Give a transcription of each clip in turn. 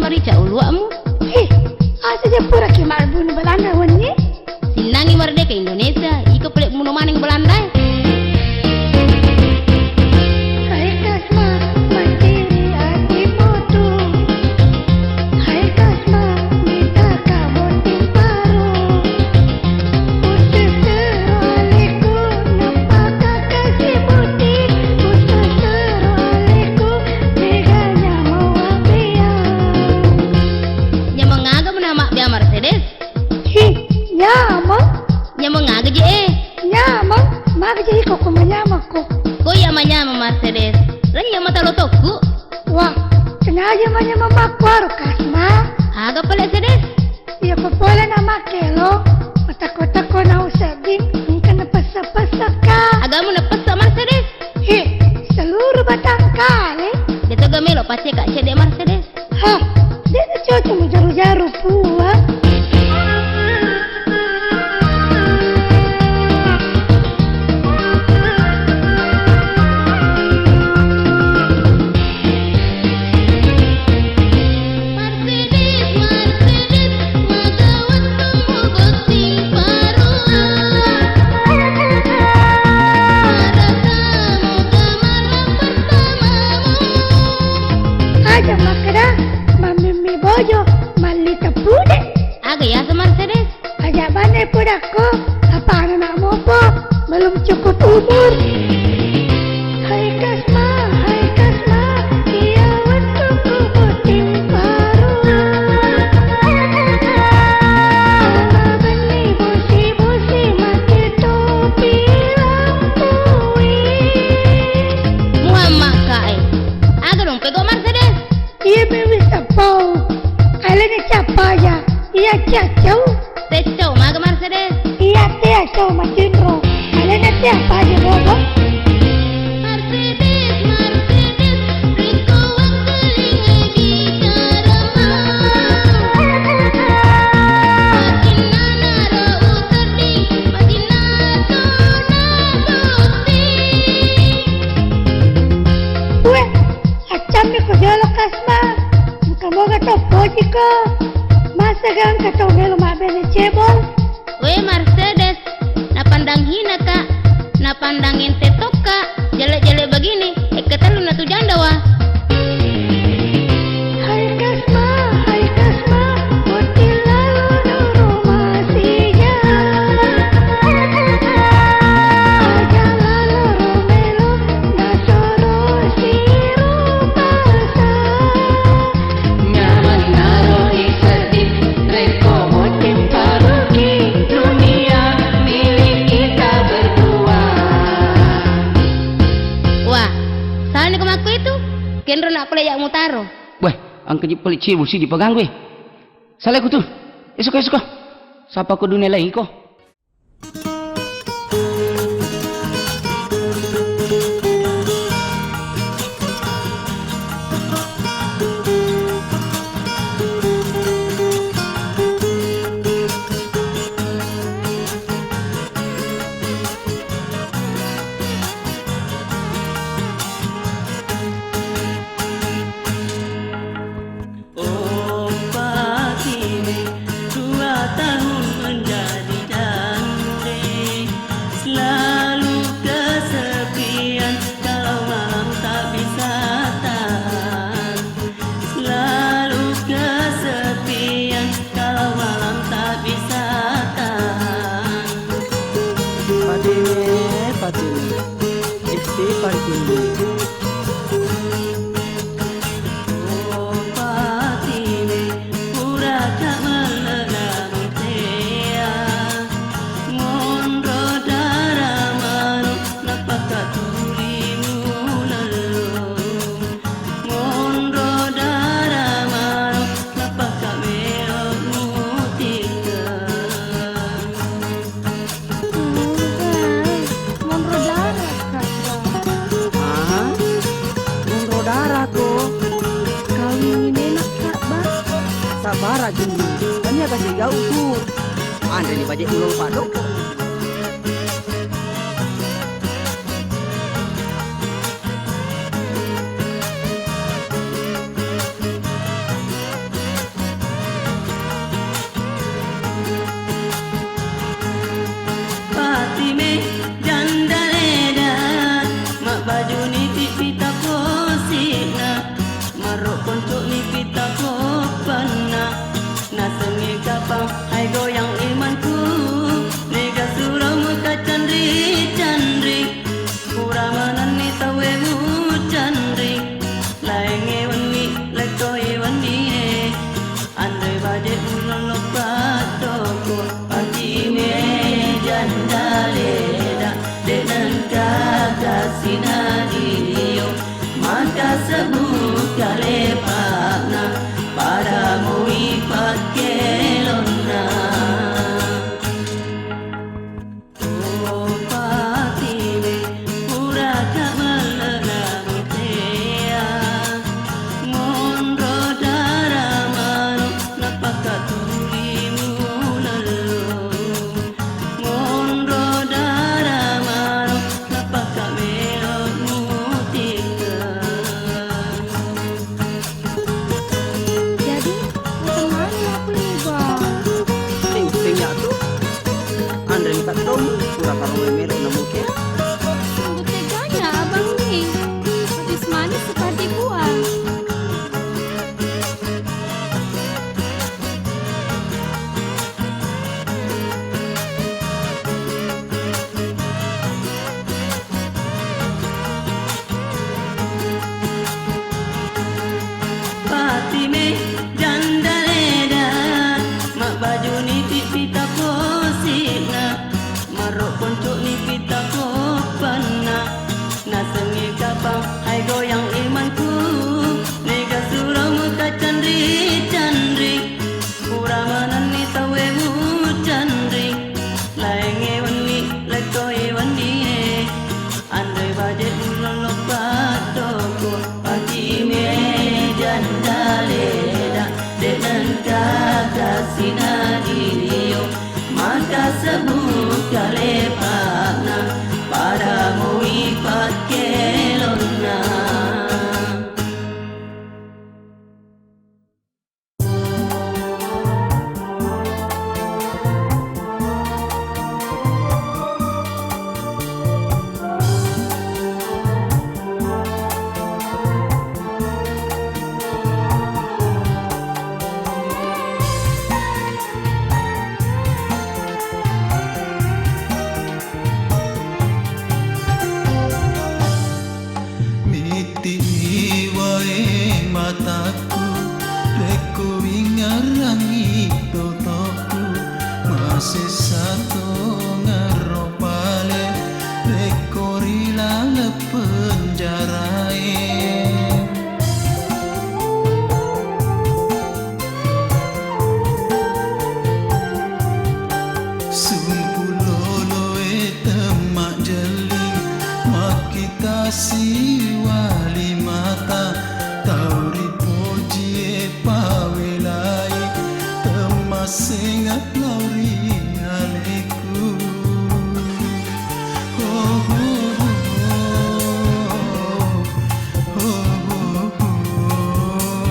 marica uluamu. Asa pura ki marbun Belanda wonni. Sinangi merdeka Indonesia, iko pelek muno maning Belanda. Hai kasma mandiri ati motu. Hai kasma minta kabotin paru. Usus teroliku napaka kasih butik. Usus teroliku meganya mau abiang. Nya mengaga menama dia Mercedes. Nyama. Nya mengaga je Nyama. Maga jadi kok menyama kok. Ko ya manyama Mercedes. Lan nya mata lotoku. Wah, sengaja menyama makwaru kasma. Aga pala Mercedes. Ya pola nama kelo. Mata-kota na usabing. Ingka napasa-pasa ka. Agamu napasa Mercedes. Seluruh batang kali. Dito gamelo pace kak cede Mercedes. Hah, dia cocok menjaru-jaru puang. Aja makada, mamimi bojo, malita pude. Aga ya sa Mercedes. Aja bane pudako, apa anak mopo, belum cukup umur. Hai kasma, iya waktu ku butim paru. Sama beli busi-busi mati topi lampui. Muhammad kae. Aga dong pego Mercedes. Iya bebis tapau, alene capaya, iya cacau, Tecau maga Mercedes. iya cacau macindro, alene siapa aja bobo. Mercedes, riko wangkeling lagi karama. Makin nana rau terding, makin nato nabukti. Weh, acam ni ko jolo kasma, kamu kata pojiko, masa kan kata belo mabene cebol. We Mercedes, napandang hina kak, napandangin tetok kak, jelek-jelek begini, kata lu natu janda wah. Hai kasma, putih lalu nuru masihnya. Aja lalu romelo, nasoro siru palsa. Nyaman narohi sedih, reko motim paruki, dunia milik kita berdua. Wah, salah nih kemaku itu, kenro nak pelayak mutaro. Weh, ang kejip pelik cibul sih dipegang gue. Salah aku tuh. Esok. Sapa ko dunia lain ko. Oh Fatime, 2 tahun menjadi janda, selalu kesepian kalau malam tak bisa tahan. Selalu kesepian kalau malam tak bisa tahan. Fatime, istighfar kini. Oh Fatime, pura tak meledam tea. Mondro darah malu, napaka tulimu lalu. Mondro darah malu, napaka meomu tika. Mondro darah kasma. Ah, Mondro darah ko. Kali ini enak kak bah. Sabar aja nih. Kan ya kasih jauh tuh. Andre nih bajak ulung padok. kapang hai goyang imanku nega surau muka candri pura manani tawe mu candri laenge wani lekoi wani andai baje ulon lokatoko pagi me jandale da dengan kakasina dio maka sebuka lepakna pada mui pakelona oh patime pura kamalana mutea mondro daramano napakatulimu lalu mondro daramano napakamelonmu tika. Jadi, kemana aku nih bang? Ting-tingnya tuh. Andre tak tahu pura karo merek na muke. Sungguh teganya abang nih. Habis manis seperti buah. Patime jandaleda mak baju ni pita posina marok poncok ni pita kopana na sengi kapang hai goyang imanku nega surau muka candri pura manani tawe mu candri laenge wani lekoi wani andai baje ulon lokatoko pagi me jandaleda dengan kakasina dio maka sebuka lepakna pada mui pakelona. Miti wae mataku reko wingarangi totoku masih satu ngeropale reko rilang penjarae Sumpuloloe temak jeling makita si wali mata tauri poji pawelai temas ingat lauri aleku oh, oh, oh, oh, oh, oh.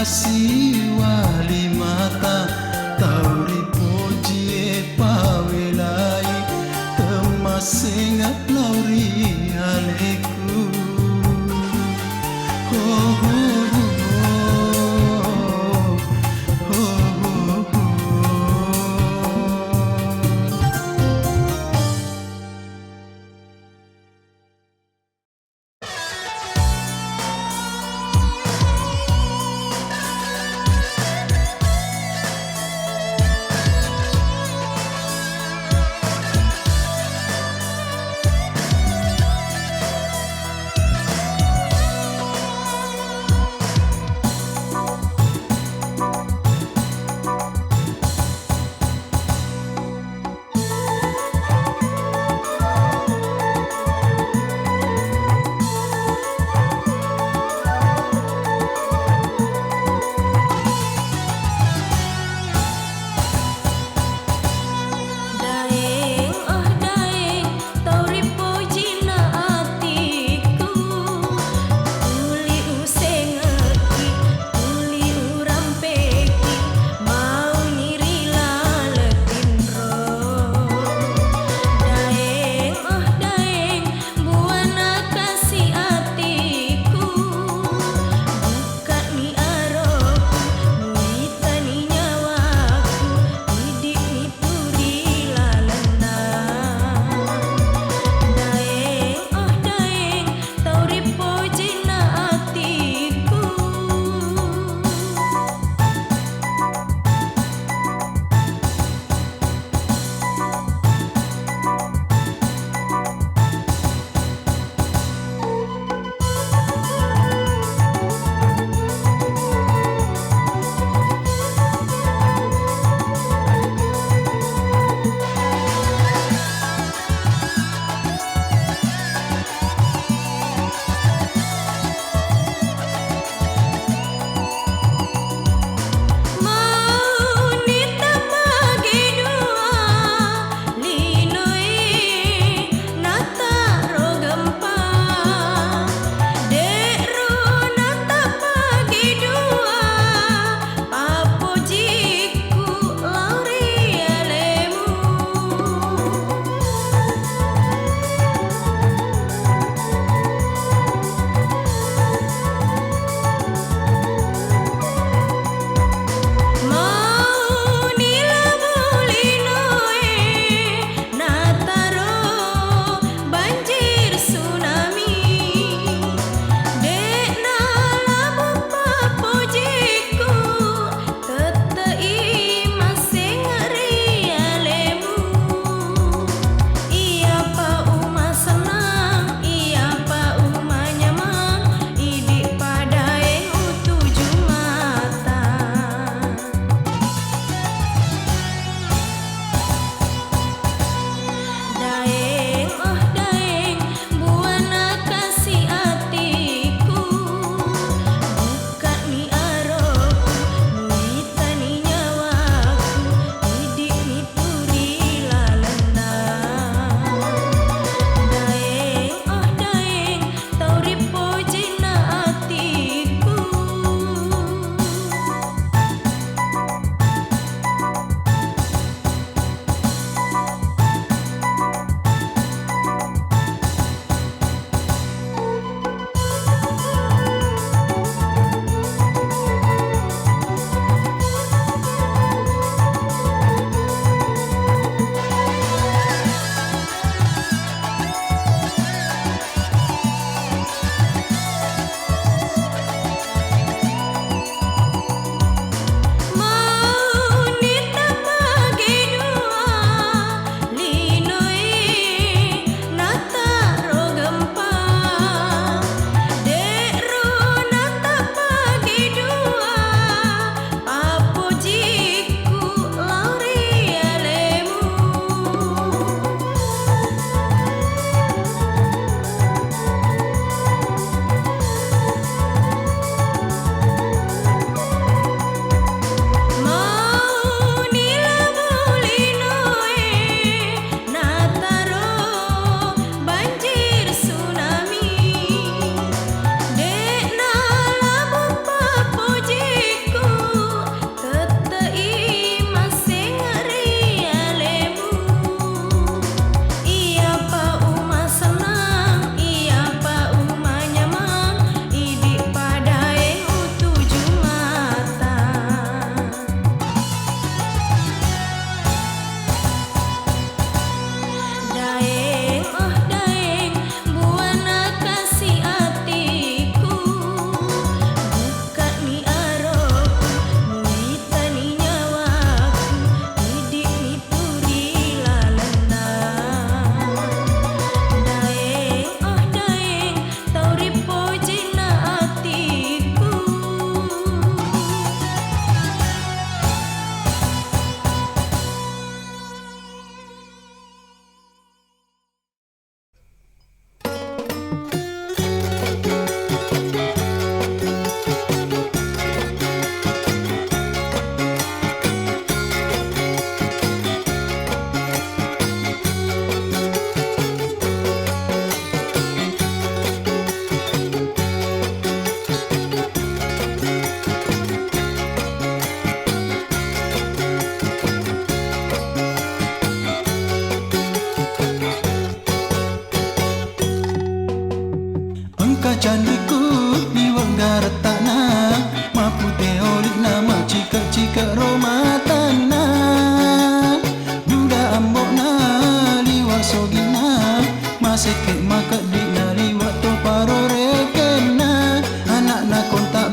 kasih wali mata tauri poji pawelai temasengat lauri aleku oh, oh, oh, oh, oh, oh.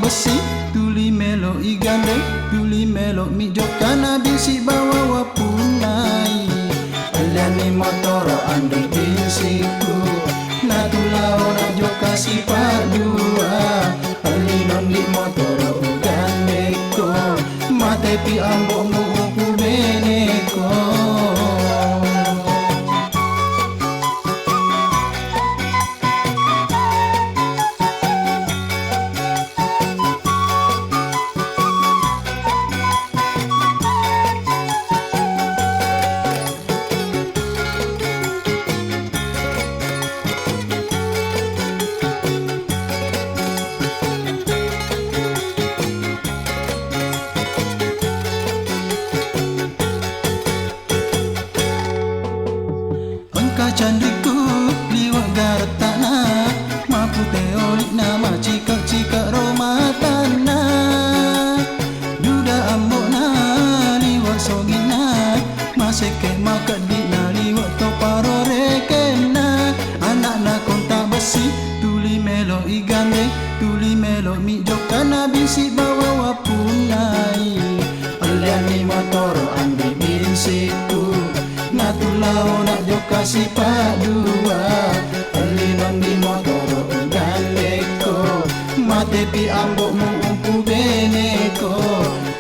besi tuli melo igande tuli melo mi jokana bisi bawa wapunai aliani motoro andai binsiku natulao na joka si padua alinon di motoro ugandeko mate pi ambo mu upu beneko. Candiku liwat gartana mapu teolik nama cika-cika roma tanah duda ambona liwat sogina maseke makat dina liwat toparo rekena anak-anak kontak besi tuli melo igande tuli melo mi jokana bisi bawa wapunai aliani motoro ambil binsiku natulao nak joka si padua alinon di motoro ugandeko mate pi ambok mu umpu beneko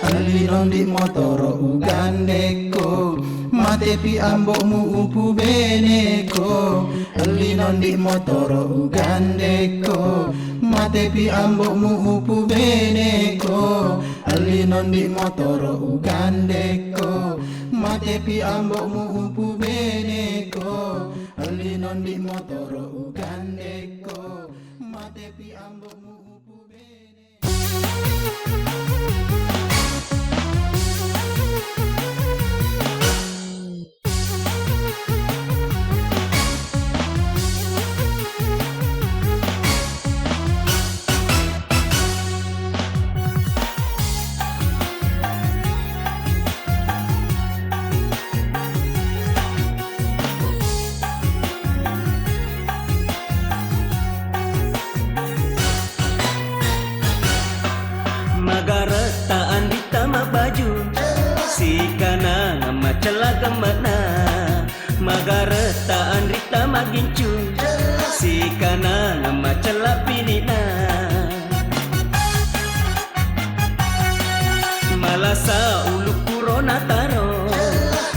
alinon di motoro ugandeko mate pi ambok mu umpu beneko alinon di motoro ugandeko mate pi ambok mu umpu beneko alinon di motoro ugandeko mate pi ambok mu umpu beneko alinon di motoro ugandeko mate pi ambok mu umpu beneko. Magarataan di tama baju si kana nama celaga mana magarataan di tama gincu si kana nama celak pinina malasa ulu kurona taro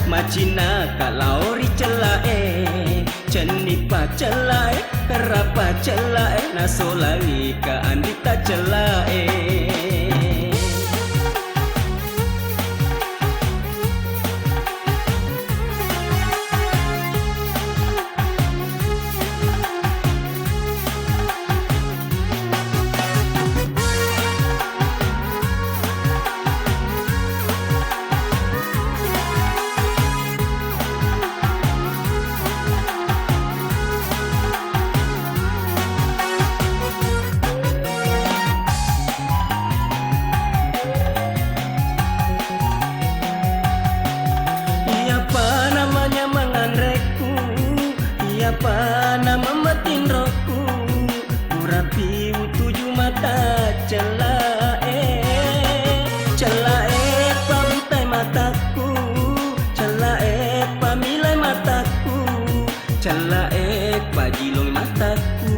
macina kalaori celae cenipa celae kerapa celae nasolali ka andita celae. Apa nama matin roku Urapi tujuh mata celae Celae pamitai mataku Celae pamilai mataku Celae pajilong mataku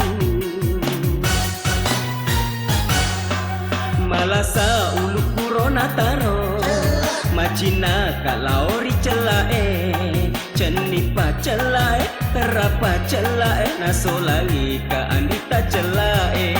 Malasa ulu kurona taro Macina kalaori celae Cenipa celae, terapa celae, nasolali ka andita celae.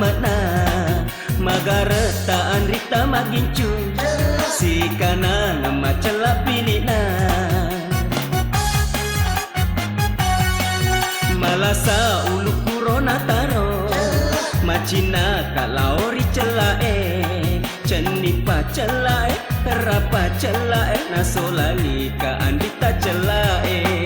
mana magareta andrita magincu si kana nama celak pilina malasa ulu kurona taro macina kalaori celae cenipa celae terapa celae nasolali ka andita celae